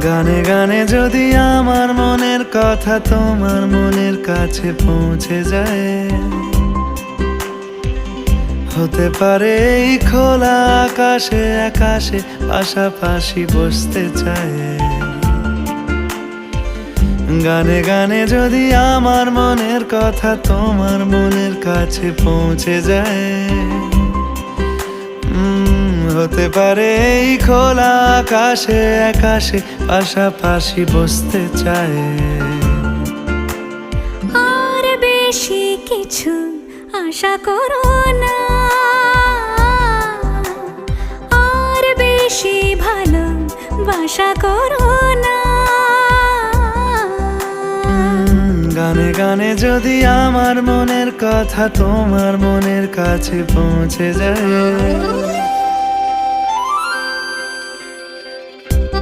গানে গানে যদি আমার মনের কথা তোমার মনের কাছে পৌঁছে যায়, হতে পারে এই খোলা আকাশে আকাশে পাশাপাশি বসতে চায়। গানে গানে যদি আমার মনের কথা তোমার মনের কাছে পৌঁছে যায়, হতে পারে এই খোলা আকাশে আকাশে পাশাপাশি বসতে চায়। আর বেশি কিছু আশা করো না, আর বেশি ভালোবাসা করো না। গানে গানে যদি আমার মনের কথা তোমার মনের কাছে পৌঁছে যায়,